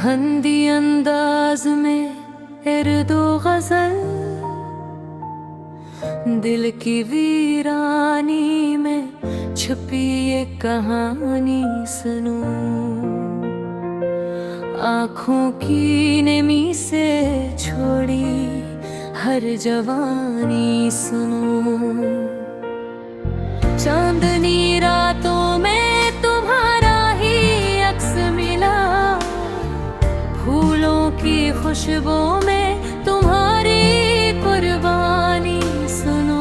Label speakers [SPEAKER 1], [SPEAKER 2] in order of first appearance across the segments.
[SPEAKER 1] फंदी अंदाज में इर्दो गजल, दिल की वीरानी में छुपी ये कहानी सुनूं। आँखों की नमी से छोड़ी हर जवानी सुनूं। चांदनी रातों में तुम्हारा ही अक्स मिला, फूलों की खुशबू में तुम्हारी कुर्बानी सुनो।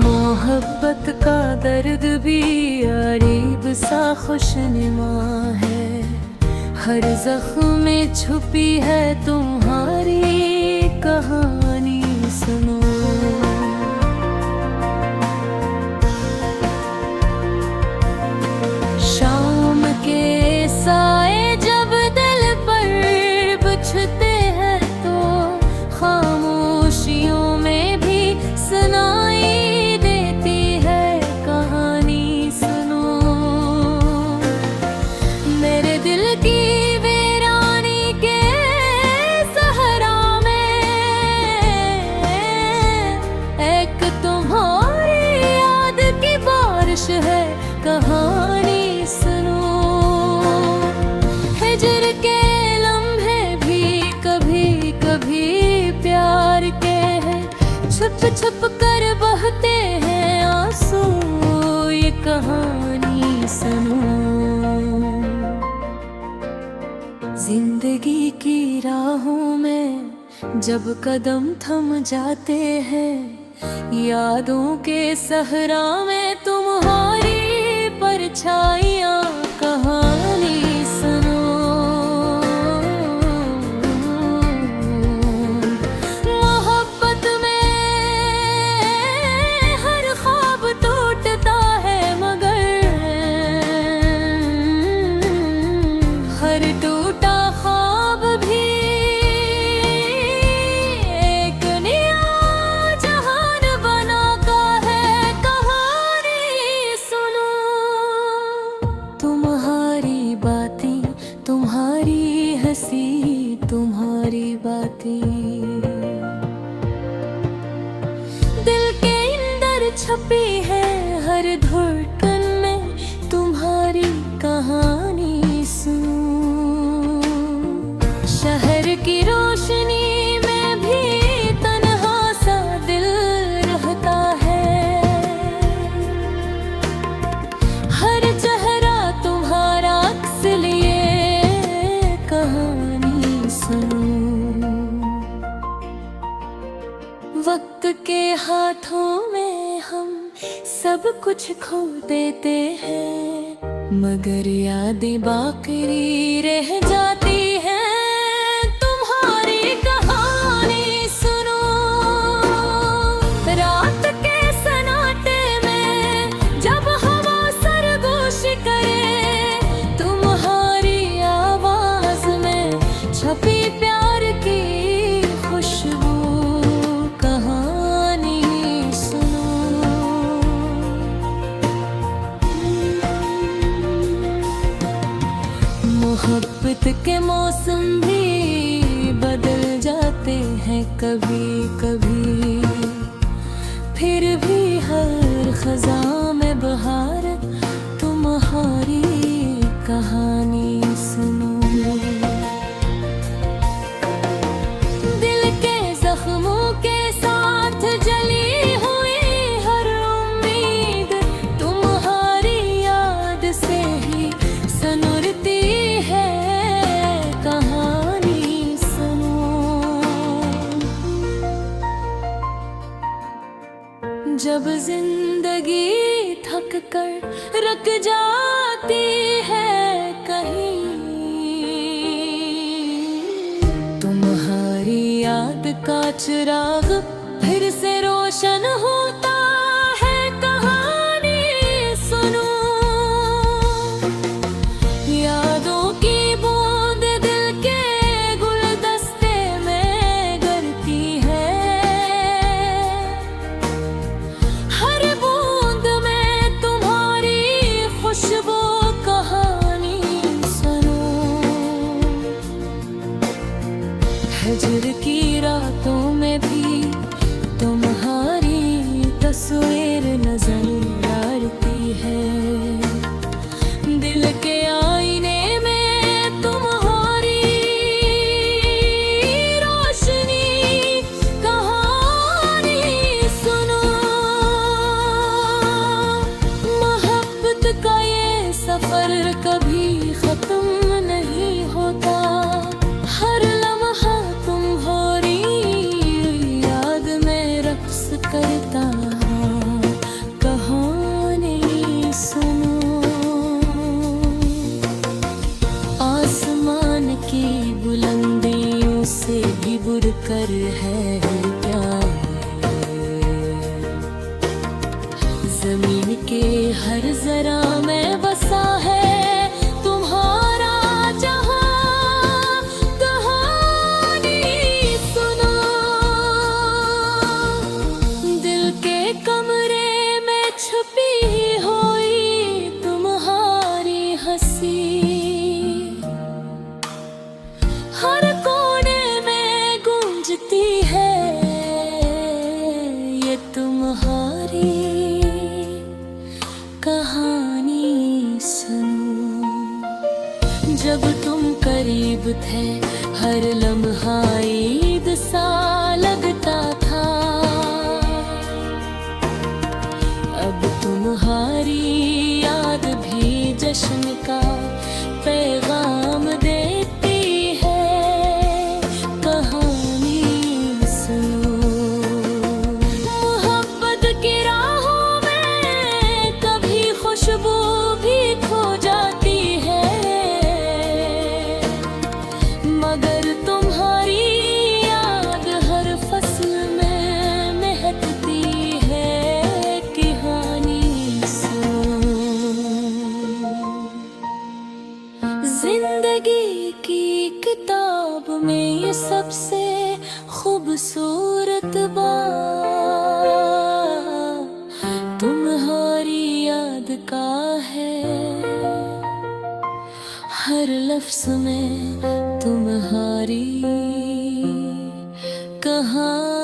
[SPEAKER 1] मोहब्बत का दर्द भी अरीब सा खुशनुमा है, हर जख्म में छुपी है तुम्हारी कहानी सुनो। शाम के साए जब दिल पर बिछते हैं तो खामोशियों में भी सुनाई देती है कहानी सुनो। मेरे दिल की है कहानी सुनो। हिजर के लम्हे भी कभी कभी प्यार के हैं, छुप छुप कर बहते हैं आंसू, ये कहानी सुनो। जिंदगी की राहों में जब कदम थम जाते हैं, यादों के सहरा में तुम्हारी परछाइयाँ कहानी सुनो। मोहब्बत में हर ख्वाब टूटता है, मगर हर टूटा ख्वाब भी तुम्हारी हंसी, तुम्हारी बातें दिल के अंदर छपी है, हर धड़कन में तुम्हारी कहानी सुनो। शहर की रोशनी में भी तन्हा सा दिल रहता है, हर चेहरा तुम्हारा अक्स लिए कहानी सुनो। वक्त के हाथों में हम सब कुछ खो देते हैं, मगर यादें बाकी रह जाती हैं। तुम्हारी कहानी सुनो। रात के सन्नाटे में जब हवा सरगोश करे, तुम्हारी आवाज में छपी प्यार की खुशबू कहानी सुनो। मोहब्बत के मौसम भी बदल जाते हैं कभी कभी, फिर भी हर खज़ां में बहार तुम्हारी कहानी सुनो। दिल के जख्मों के साथ जली हुई हर उम्मीद तुम्हारी याद से ही सनुरती है कहानी सुनो। जब जिंदगी थक कर रख जाती है कहीं, तुम्हारी याद का चिराग फिर से रोशन होता है कहानी सुनो। यादों की बूंद दिल के गुलदस्ते में गिरती है, हर बूंद में तुम्हारी सफर कभी खत्म नहीं होता, हर लम्हा तुम्हारी याद में रक्स करता हूँ, कहानी सुनो। आसमान की बुलंदियों से भी बढ़कर है प्यार, जमीन के हर जरा में बसा है तुम्हारा जहां, कहानी सुनो। दिल के कमरे में छुपी हुई तुम्हारी हंसी, हर कोने में गूंजती है ये तुम्हारी कहानी सुनो। जब तुम करीब थे हर लम्हा ईद सा लगता था, अब तुम्हारी याद भी जश्न का पैगाम देती है, कहानी सुनो। मोहब्बत की राहों में कभी खुशबू भी खो जाती है, मगर तुम्हारी याद हर फसल में महकती है, कहानी सुनो। जिंदगी की किताब में ये सबसे खूबसूरत बात तुम्हारी याद का है, हर लफ्ज़ में तुम्हारी कहानी।